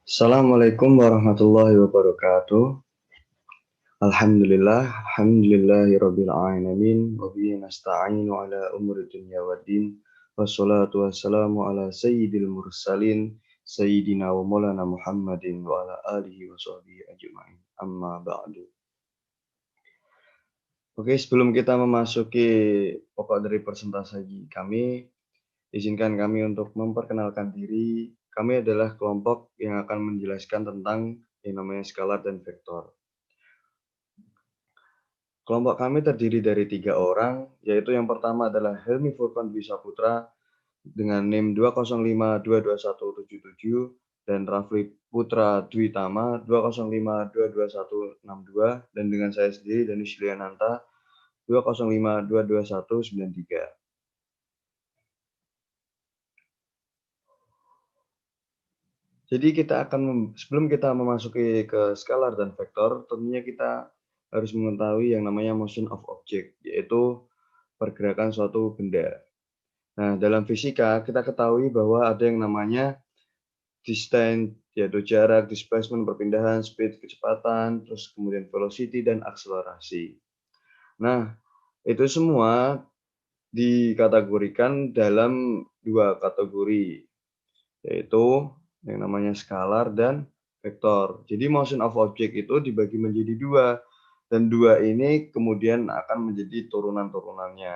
Assalamualaikum warahmatullahi wabarakatuh. Alhamdulillahirabbil alamin wa bihi nasta'inu ala umuri dunya waddin. Wassalatu wassalamu ala sayyidil mursalin sayyidina wa maulana Muhammadin wa ala alihi wa sahbihi ajma'in. Amma ba'du. Oke, sebelum kita memasuki pokok dari presentasi kami, izinkan kami untuk memperkenalkan diri. Kami adalah kelompok yang akan menjelaskan tentang yang namanya skalar dan vektor. Kelompok kami terdiri dari 3 orang, yaitu yang pertama adalah Helmi Furqan Dwi Saputra dengan NIM 205222177 dan Rafli Putra Dwi Tama 205222162 dan dengan saya sendiri Danis Liananta 205222193. Jadi sebelum kita memasuki ke skalar dan vektor, tentunya kita harus mengetahui yang namanya motion of object, yaitu pergerakan suatu benda. Nah, dalam fisika kita ketahui bahwa ada yang namanya distance, yaitu jarak, displacement, perpindahan, speed, kecepatan, terus kemudian velocity dan akselerasi. Nah, itu semua dikategorikan dalam dua kategori, yaitu yang namanya skalar dan vektor. Jadi motion of object itu dibagi menjadi dua, dan dua ini kemudian akan menjadi turunan-turunannya.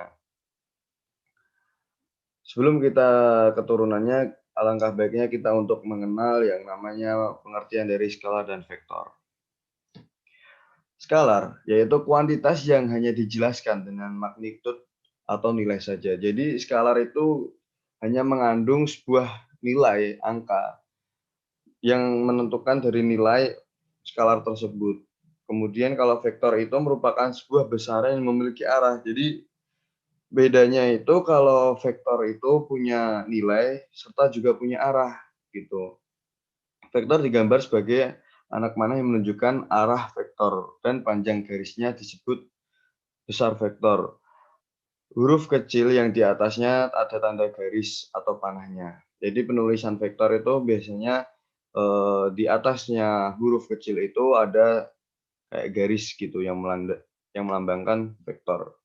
Sebelum kita ke turunannya, alangkah baiknya kita untuk mengenal yang namanya pengertian dari skalar dan vektor. Skalar yaitu kuantitas yang hanya dijelaskan dengan magnitud atau nilai saja. Jadi skalar itu hanya mengandung sebuah nilai angka yang menentukan dari nilai skalar tersebut. Kemudian kalau vektor itu merupakan sebuah besaran yang memiliki arah. Jadi bedanya itu kalau vektor itu punya nilai serta juga punya arah gitu. Vektor digambar sebagai anak panah yang menunjukkan arah vektor dan panjang garisnya disebut besar vektor. Huruf kecil yang di atasnya ada tanda garis atau panahnya. Jadi penulisan vektor itu biasanya di atasnya huruf kecil itu ada kayak garis gitu yang melambangkan vektor.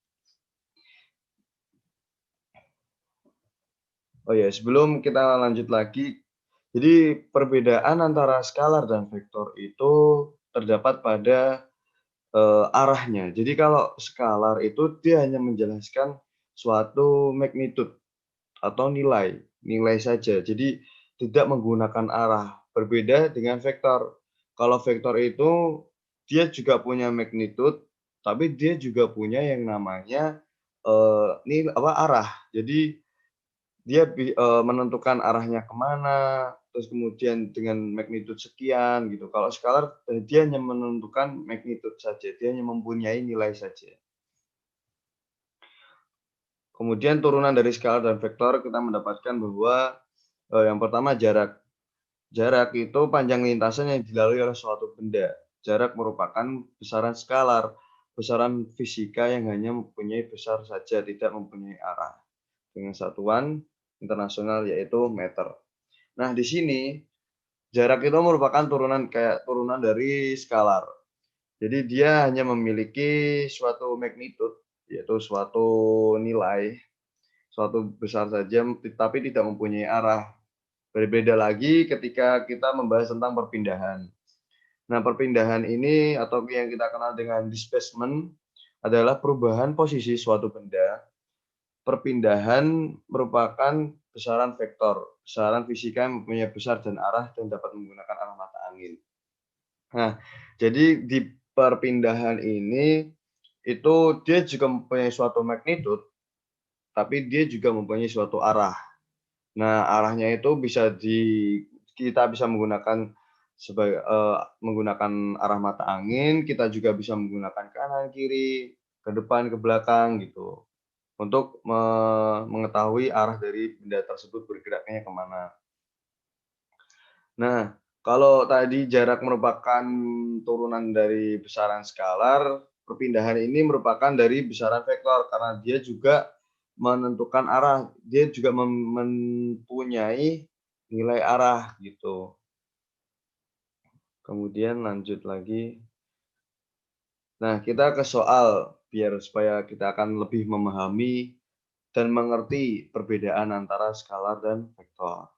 Oh ya, sebelum kita lanjut lagi, jadi perbedaan antara skalar dan vektor itu terdapat pada arahnya. Jadi kalau skalar itu dia hanya menjelaskan suatu magnitude atau nilai saja. Jadi tidak menggunakan arah. Berbeda dengan vektor. Kalau vektor itu dia juga punya magnitude, tapi dia juga punya yang namanya arah. Jadi dia menentukan arahnya kemana, terus kemudian dengan magnitude sekian gitu. Kalau skalar dia hanya menentukan magnitude saja, dia hanya mempunyai nilai saja. Kemudian turunan dari skalar dan vektor kita mendapatkan bahwa yang pertama jarak. Jarak itu panjang lintasan yang dilalui oleh suatu benda. Jarak merupakan besaran skalar, besaran fisika yang hanya mempunyai besar saja, tidak mempunyai arah. Dengan satuan internasional yaitu meter. Nah, di sini jarak itu merupakan turunan dari skalar. Jadi dia hanya memiliki suatu magnitude, yaitu suatu nilai, suatu besar saja, tapi tidak mempunyai arah. Berbeda lagi ketika kita membahas tentang perpindahan. Nah, perpindahan ini atau yang kita kenal dengan displacement adalah perubahan posisi suatu benda. Perpindahan merupakan besaran vektor, besaran fisika yang mempunyai besar dan arah dan dapat menggunakan arah mata angin. Nah, jadi di perpindahan ini itu dia juga mempunyai suatu magnitude, tapi dia juga mempunyai suatu arah. Nah, arahnya itu kita bisa menggunakan menggunakan arah mata angin, kita juga bisa menggunakan kanan, kiri, ke depan, ke belakang gitu. Untuk mengetahui arah dari benda tersebut bergeraknya kemana. Nah, kalau tadi jarak merupakan turunan dari besaran skalar, perpindahan ini merupakan dari besaran vektor karena dia juga menentukan arah, dia juga mempunyai nilai arah gitu. Kemudian lanjut lagi. Nah, kita ke soal biar supaya kita akan lebih memahami dan mengerti perbedaan antara skalar dan vektor.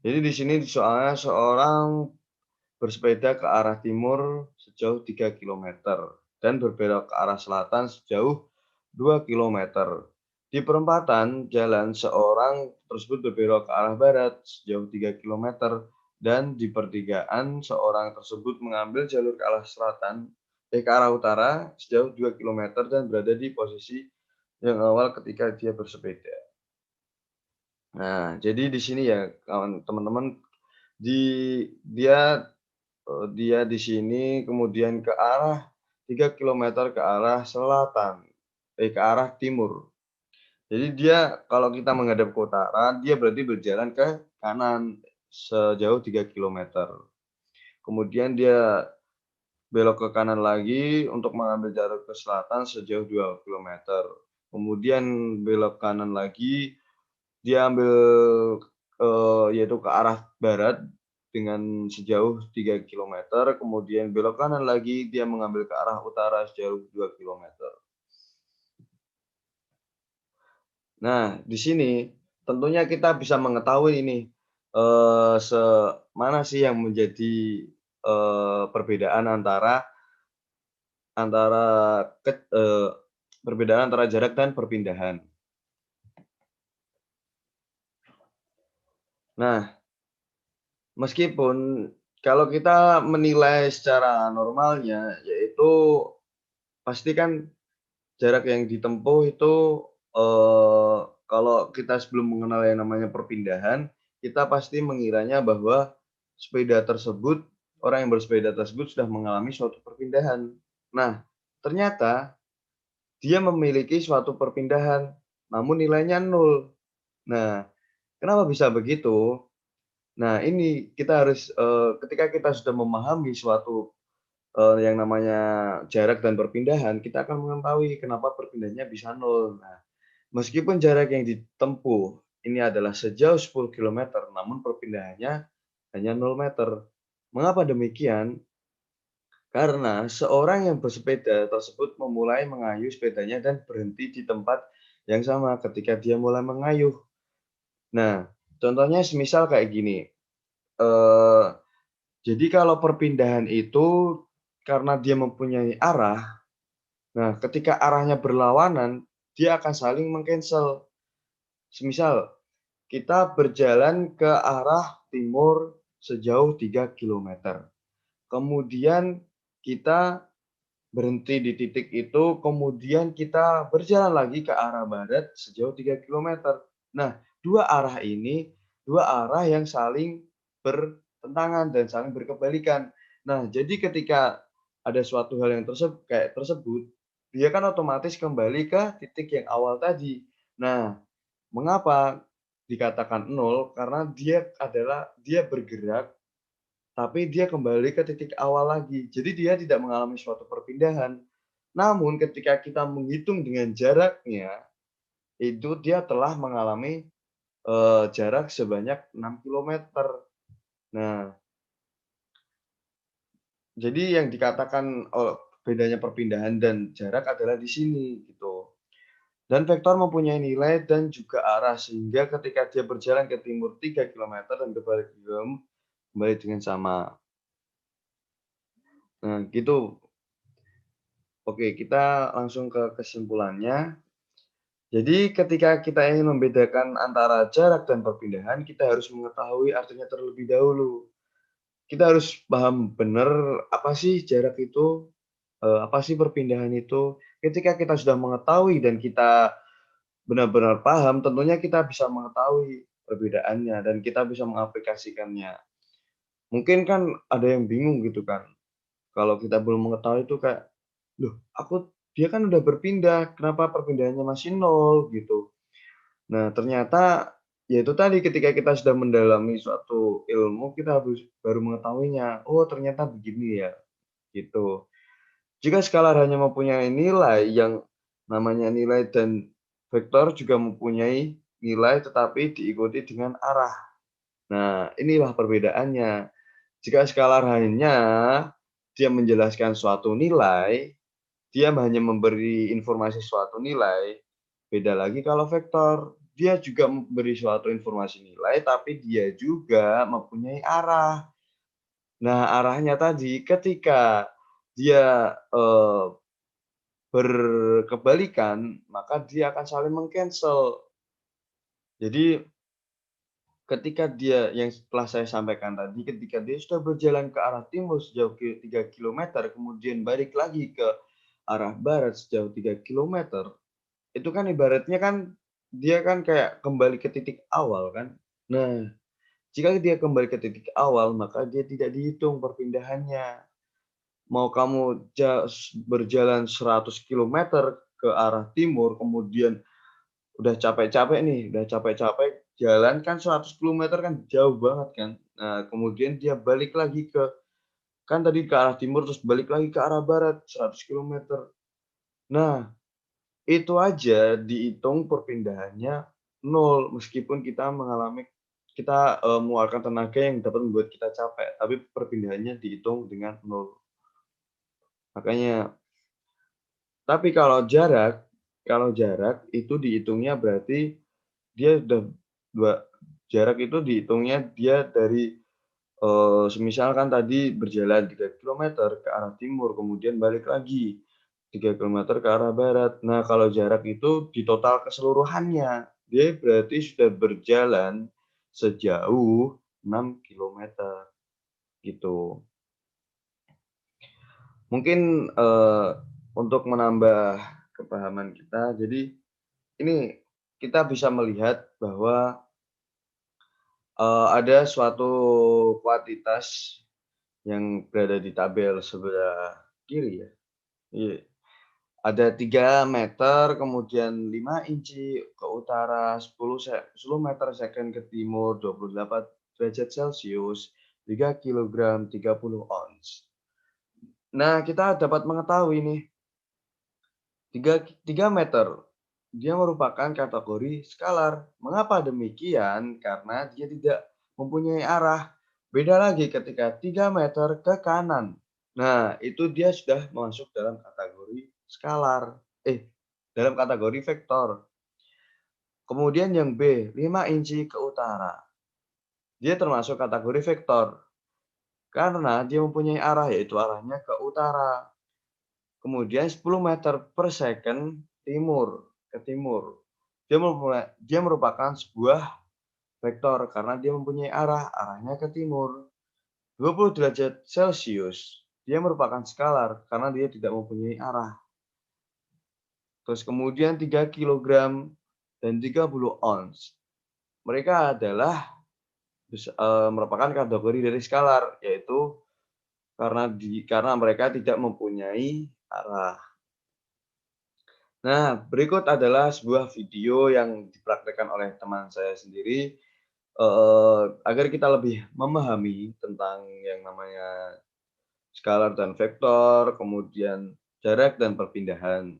Jadi di sini soalnya seorang bersepeda ke arah timur sejauh 3 kilometer dan berbelok ke arah selatan sejauh 2 kilometer. Di perempatan jalan, seorang tersebut berbelok ke arah barat sejauh 3 kilometer dan di pertigaan seorang tersebut mengambil jalur ke arah ke arah utara sejauh 2 kilometer dan berada di posisi yang awal ketika dia bersepeda. Nah, jadi di sini ya teman-teman dia dia di sini kemudian ke arah 3 kilometer ke arah selatan, ke arah timur. Jadi dia kalau kita menghadap ke utara, dia berarti berjalan ke kanan sejauh 3 kilometer. Kemudian dia belok ke kanan lagi untuk mengambil jalur ke selatan sejauh 2 kilometer. Kemudian belok kanan lagi, dia ambil, yaitu ke arah barat dengan sejauh 3 kilometer, kemudian belok kanan lagi, dia mengambil ke arah utara sejauh 2 kilometer. Nah, di sini tentunya kita bisa mengetahui ini, mana sih yang menjadi, perbedaan antara antara perbedaan antara jarak dan perpindahan. Nah, meskipun kalau kita menilai secara normalnya, yaitu pasti kan jarak yang ditempuh itu, kalau kita sebelum mengenal yang namanya perpindahan, kita pasti mengiranya bahwa orang yang bersepeda tersebut sudah mengalami suatu perpindahan. Nah, ternyata dia memiliki suatu perpindahan, namun nilainya nol. Nah, kenapa bisa begitu? Nah, ini kita harus, ketika kita sudah memahami suatu, yang namanya jarak dan perpindahan, kita akan mengetahui kenapa perpindahannya bisa nol. Nah, meskipun jarak yang ditempuh ini adalah sejauh 10 kilometer, namun perpindahannya hanya 0 meter. Mengapa demikian? Karena seorang yang bersepeda tersebut memulai mengayuh sepedanya dan berhenti di tempat yang sama ketika dia mulai mengayuh. Nah, contohnya semisal kayak gini, eee jadi kalau perpindahan itu karena dia mempunyai arah, nah ketika arahnya berlawanan, dia akan saling meng-cancel. Semisal kita berjalan ke arah timur sejauh 3 kilometer. Kemudian kita berhenti di titik itu, kemudian kita berjalan lagi ke arah barat sejauh 3 kilometer. Nah, dua arah yang saling bertentangan dan saling berkebalikan. Nah, jadi ketika ada suatu hal yang kayak tersebut, dia kan otomatis kembali ke titik yang awal tadi. Nah, mengapa dikatakan nol? Karena dia bergerak tapi dia kembali ke titik awal lagi. Jadi dia tidak mengalami suatu perpindahan. Namun ketika kita menghitung dengan jaraknya, itu dia telah mengalami, jarak sebanyak 6 kilometer. Nah, jadi yang dikatakan, bedanya perpindahan dan jarak adalah di sini, gitu. Dan vektor mempunyai nilai dan juga arah, sehingga ketika dia berjalan ke timur 3 kilometer dan kembali dengan sama. Nah, gitu. Oke, kita langsung ke kesimpulannya. Jadi ketika kita ingin membedakan antara jarak dan perpindahan, kita harus mengetahui artinya terlebih dahulu. Kita harus paham benar apa sih jarak itu, apa sih perpindahan itu. Ketika kita sudah mengetahui dan kita benar-benar paham, tentunya kita bisa mengetahui perbedaannya dan kita bisa mengaplikasikannya. Mungkin kan ada yang bingung gitu kan, kalau kita belum mengetahui itu kayak, "Loh, dia kan udah berpindah, kenapa perpindahannya masih nol?" Gitu. Nah, ternyata ya itu tadi ketika kita sudah mendalami suatu ilmu, kita harus baru mengetahuinya, "Oh, ternyata begini ya." Gitu. Jika skalar hanya mempunyai nilai yang namanya nilai dan vektor juga mempunyai nilai tetapi diikuti dengan arah. Nah, inilah perbedaannya. Jika skalar hanya dia menjelaskan suatu nilai, dia hanya memberi informasi suatu nilai, beda lagi kalau vektor. Dia juga memberi suatu informasi nilai, tapi dia juga mempunyai arah. Nah, arahnya tadi ketika dia berkebalikan, maka dia akan saling meng-cancel. Jadi ketika dia yang telah saya sampaikan tadi, ketika dia sudah berjalan ke arah timur sejauh 3 kilometer, kemudian balik lagi ke arah barat sejauh 3 kilometer, itu kan ibaratnya kan dia kan kayak kembali ke titik awal kan. Nah, jika dia kembali ke titik awal, maka dia tidak dihitung perpindahannya. Mau kamu berjalan 100 kilometer ke arah timur, kemudian udah capek-capek nih, udah capek-capek jalan kan 100 kilometer kan jauh banget kan. Nah, kemudian dia balik lagi kan tadi ke arah timur terus balik lagi ke arah barat 100 kilometer. Nah, itu aja dihitung perpindahannya nol meskipun kita mengeluarkan tenaga yang dapat membuat kita capek, tapi perpindahannya dihitung dengan nol. Makanya tapi kalau jarak itu dihitungnya berarti dia udah dua jarak itu dihitungnya dia dari, semisal kan tadi berjalan 3 kilometer ke arah timur, kemudian balik lagi 3 kilometer ke arah barat. Nah, kalau jarak itu di total keseluruhannya, dia berarti sudah berjalan sejauh 6 kilometer, gitu. Mungkin, untuk menambah kepahaman kita, jadi ini kita bisa melihat bahwa ada suatu kuantitas yang berada di tabel sebelah kiri ya. Iya, ada 3 meter, kemudian 5 inci ke utara, 10 meter second ke timur, 28 derajat Celcius, 3 kilogram, 30 ons. Nah, kita dapat mengetahui nih, 3 meter, dia merupakan kategori skalar. Mengapa demikian? Karena dia tidak mempunyai arah. Beda lagi ketika 3 meter ke kanan. Nah, itu dia sudah masuk dalam kategori skalar. Dalam kategori vektor. Kemudian yang B, 5 inci ke utara. Dia termasuk kategori vektor. Karena dia mempunyai arah, yaitu arahnya ke utara. Kemudian 10 meter per second ke timur. Dia merupakan sebuah vektor karena dia mempunyai arahnya ke timur. 20 derajat Celcius, dia merupakan skalar karena dia tidak mempunyai arah. Terus kemudian 3 kilogram dan 30 ons. Mereka adalah merupakan kategori dari skalar, yaitu karena mereka tidak mempunyai arah. Nah, berikut adalah sebuah video yang dipraktekkan oleh teman saya sendiri, agar kita lebih memahami tentang yang namanya skalar dan vektor, kemudian jarak dan perpindahan.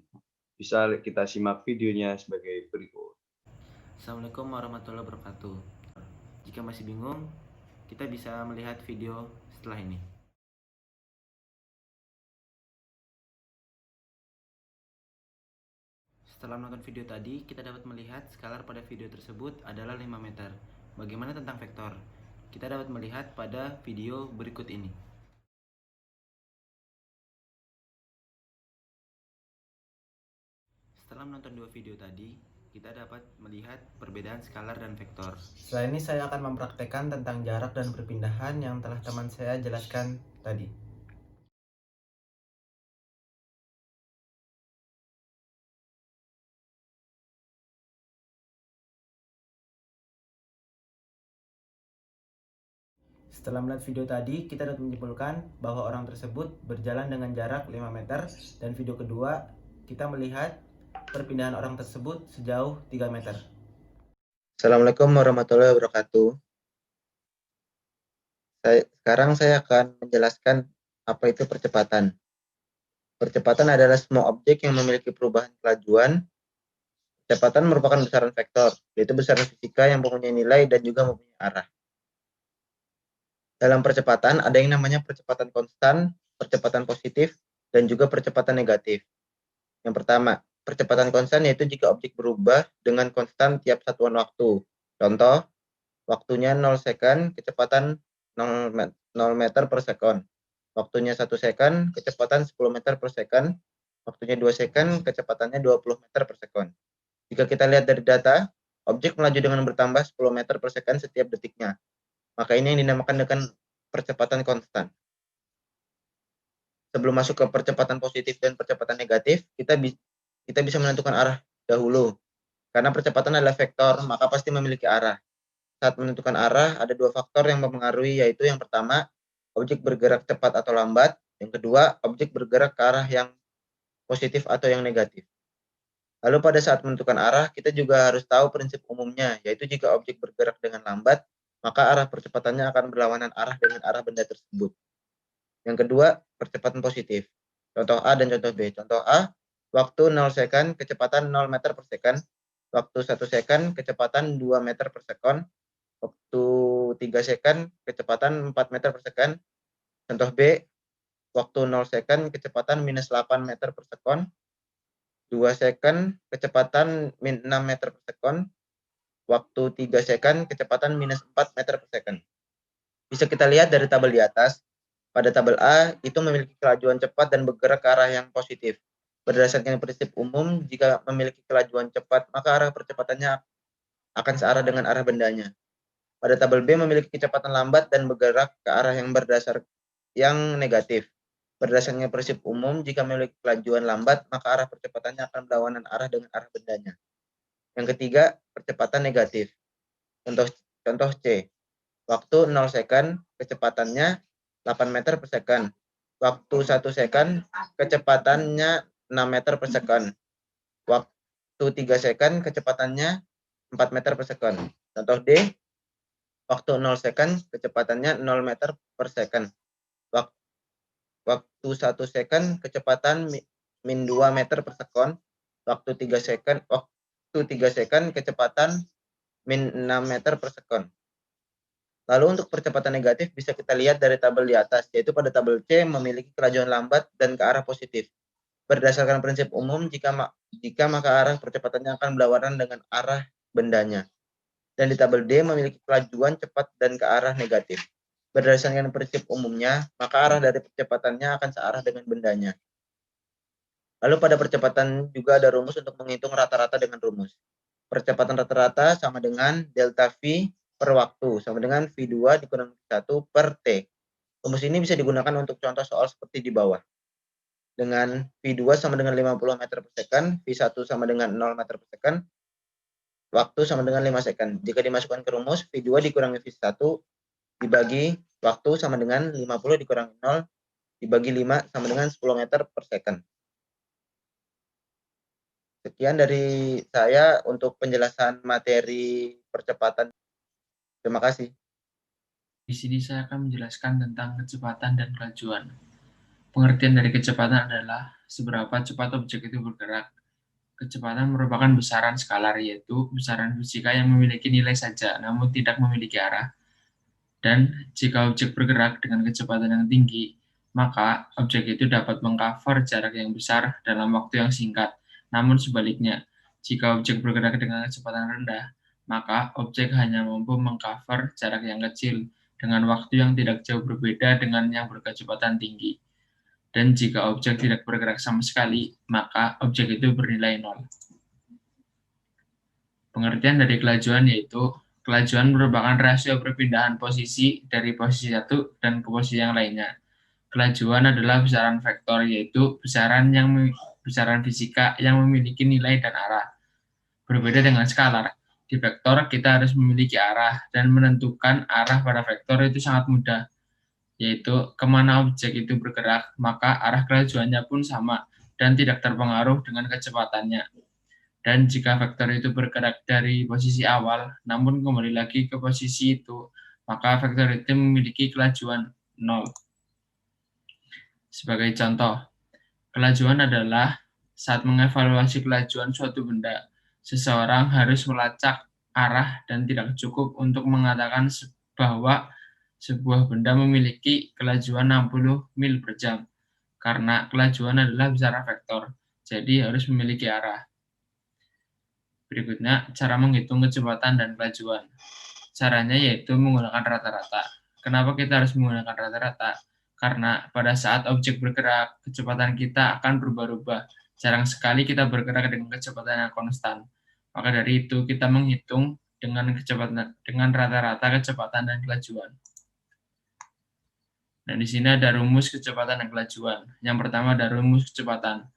Bisa kita simak videonya sebagai berikut. Assalamualaikum warahmatullahi wabarakatuh. Jika masih bingung, kita bisa melihat video setelah ini. Setelah menonton video tadi, kita dapat melihat skalar pada video tersebut adalah 5 meter. Bagaimana tentang vektor? Kita dapat melihat pada video berikut ini. Setelah menonton dua video tadi, kita dapat melihat perbedaan skalar dan vektor. Setelah ini saya akan mempraktekkan tentang jarak dan perpindahan yang telah teman saya jelaskan tadi. Setelah melihat video tadi, kita dapat menyimpulkan bahwa orang tersebut berjalan dengan jarak 5 meter, dan video kedua kita melihat perpindahan orang tersebut sejauh 3 meter. Assalamualaikum warahmatullahi wabarakatuh. Sekarang saya akan menjelaskan apa itu percepatan. Percepatan adalah semua objek yang memiliki perubahan kelajuan. Percepatan merupakan besaran vektor, yaitu besaran fisika yang mempunyai nilai dan juga mempunyai arah. Dalam percepatan ada yang namanya percepatan konstan, percepatan positif, dan juga percepatan negatif. Yang pertama, percepatan konstan yaitu jika objek berubah dengan konstan tiap satuan waktu. Contoh, waktunya 0 second, kecepatan 0 meter per second. Waktunya 1 second, kecepatan 10 meter per second. Waktunya 2 second, kecepatannya 20 meter per second. Jika kita lihat dari data, objek melaju dengan bertambah 10 meter per second setiap detiknya. Maka ini yang dinamakan dengan percepatan konstan. Sebelum masuk ke percepatan positif dan percepatan negatif, kita bisa menentukan arah dahulu. Karena percepatan adalah vektor, maka pasti memiliki arah. Saat menentukan arah, ada dua faktor yang mempengaruhi, yaitu yang pertama, objek bergerak cepat atau lambat. Yang kedua, objek bergerak ke arah yang positif atau yang negatif. Lalu pada saat menentukan arah, kita juga harus tahu prinsip umumnya, yaitu jika objek bergerak dengan lambat, maka arah percepatannya akan berlawanan arah dengan arah benda tersebut. Yang kedua, percepatan positif. Contoh A dan contoh B. Contoh A, waktu 0 second, kecepatan 0 meter per second. Waktu 1 second, kecepatan 2 meter per second. Waktu 3 second, kecepatan 4 meter per second. Contoh B, waktu 0 second, kecepatan minus 8 meter per second. 2 second, kecepatan min 6 meter per second. Waktu 3 second, kecepatan minus 4 meter per second. Bisa kita lihat dari tabel di atas. Pada tabel A, itu memiliki kelajuan cepat dan bergerak ke arah yang positif. Berdasarkan prinsip umum, jika memiliki kelajuan cepat, maka arah percepatannya akan searah dengan arah bendanya. Pada tabel B memiliki kecepatan lambat dan bergerak ke arah yang yang negatif. Berdasarkan prinsip umum, jika memiliki kelajuan lambat, maka arah percepatannya akan berlawanan arah dengan arah bendanya. Yang ketiga, percepatan negatif. Contoh C. Waktu 0 second, kecepatannya 8 meter per second. Waktu 1 second, kecepatannya 6 meter per second. Waktu 3 second, kecepatannya 4 meter per second. Contoh D. Waktu 0 second, kecepatannya 0 meter per second. Waktu 1 second, kecepatan min 2 meter per second. Waktu 3 second, kecepatan min 6 meter per second. Lalu untuk percepatan negatif bisa kita lihat dari tabel di atas, yaitu pada tabel C memiliki kelajuan lambat dan ke arah positif. Berdasarkan prinsip umum, jika maka arah percepatannya akan berlawanan dengan arah bendanya. Dan di tabel D memiliki kelajuan cepat dan ke arah negatif. Berdasarkan prinsip umumnya, maka arah dari percepatannya akan searah dengan bendanya. Lalu pada percepatan juga ada rumus untuk menghitung rata-rata dengan rumus. Percepatan rata-rata sama dengan delta V per waktu, sama dengan V2 dikurangi V1 per T. Rumus ini bisa digunakan untuk contoh soal seperti di bawah. Dengan V2 sama dengan 50 meter per second, V1 sama dengan 0 meter per second, waktu sama dengan 5 second. Jika dimasukkan ke rumus, V2 dikurangi V1 dibagi waktu sama dengan 50 dikurangi 0 dibagi 5 sama dengan 10 meter per second. Sekian dari saya untuk penjelasan materi percepatan. Terima kasih. Di sini saya akan menjelaskan tentang kecepatan dan kelajuan. Pengertian dari kecepatan adalah seberapa cepat objek itu bergerak. Kecepatan merupakan besaran skalar, yaitu besaran fisika yang memiliki nilai saja, namun tidak memiliki arah. Dan jika objek bergerak dengan kecepatan yang tinggi, maka objek itu dapat mengcover jarak yang besar dalam waktu yang singkat. Namun sebaliknya, jika objek bergerak dengan kecepatan rendah, maka objek hanya mampu mengcover jarak yang kecil dengan waktu yang tidak jauh berbeda dengan yang berkecepatan tinggi. Dan jika objek tidak bergerak sama sekali, maka objek itu bernilai 0. Pengertian dari kelajuan yaitu kelajuan merupakan rasio perpindahan posisi dari posisi satu dan ke posisi yang lainnya. Kelajuan adalah besaran vektor, yaitu besaran fisika yang memiliki nilai dan arah. Berbeda dengan skalar, di vektor kita harus memiliki arah, dan menentukan arah pada vektor itu sangat mudah, yaitu kemana objek itu bergerak, maka arah kelajuannya pun sama dan tidak terpengaruh dengan kecepatannya. Dan jika vektor itu bergerak dari posisi awal, namun kembali lagi ke posisi itu, maka vektor itu memiliki kelajuan 0. Sebagai contoh, kelajuan adalah saat mengevaluasi kelajuan suatu benda, seseorang harus melacak arah dan tidak cukup untuk mengatakan bahwa sebuah benda memiliki kelajuan 60 mil per jam, karena kelajuan adalah bicara vektor, jadi harus memiliki arah. Berikutnya, cara menghitung kecepatan dan kelajuan. Caranya yaitu menggunakan rata-rata. Kenapa kita harus menggunakan rata-rata? Karena pada saat objek bergerak, kecepatan kita akan berubah-ubah. Jarang sekali kita bergerak dengan kecepatan yang konstan. Maka dari itu, kita menghitung dengan rata-rata kecepatan dan kelajuan. Dan di sini ada rumus kecepatan dan kelajuan. Yang pertama ada rumus kecepatan.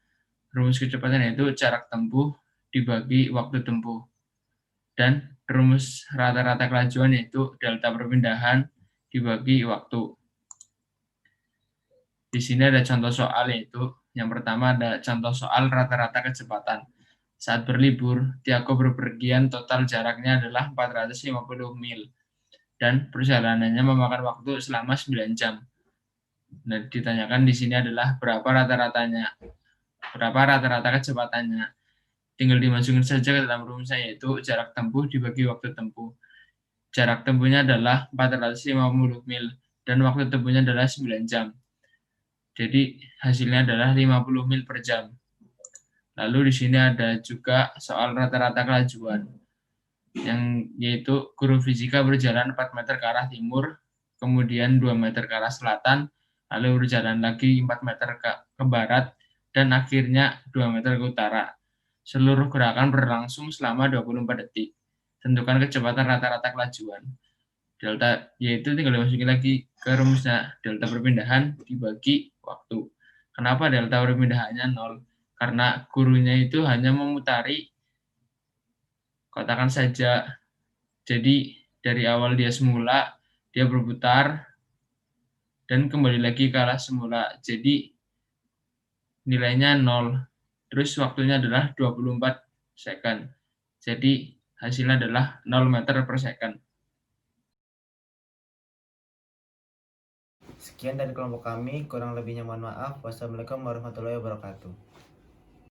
Rumus kecepatan yaitu jarak tempuh dibagi waktu tempuh. Dan rumus rata-rata kelajuan yaitu delta perpindahan dibagi waktu. Di sini ada contoh soal yaitu yang pertama ada contoh soal rata-rata kecepatan. Saat berlibur, Tiago berpergian total jaraknya adalah 450 mil dan perjalanannya memakan waktu selama 9 jam. Nah, ditanyakan di sini adalah berapa rata-ratanya, berapa rata-rata kecepatannya. Tinggal dimasukin saja ke dalam rumusnya yaitu jarak tempuh dibagi waktu tempuh. Jarak tempuhnya adalah 450 mil dan waktu tempuhnya adalah 9 jam. Jadi hasilnya adalah 50 mil per jam. Lalu di sini ada juga soal rata-rata kelajuan, yang yaitu guru fisika berjalan 4 meter ke arah timur, kemudian 2 meter ke arah selatan, lalu berjalan lagi 4 meter ke barat, dan akhirnya 2 meter ke utara. Seluruh gerakan berlangsung selama 24 detik. Tentukan kecepatan rata-rata kelajuan. Delta, yaitu tinggal dimasukin lagi ke rumusnya, delta perpindahan dibagi waktu. Kenapa delta perpindahannya 0? Karena gurunya itu hanya memutari kotakan saja. Jadi dari awal dia semula, dia berputar, dan kembali lagi ke arah semula. Jadi nilainya 0. Terus waktunya adalah 24 second. Jadi hasilnya adalah 0 meter per second. Sekian dari kelompok kami, kurang lebihnya mohon maaf. Wassalamualaikum warahmatullahi wabarakatuh.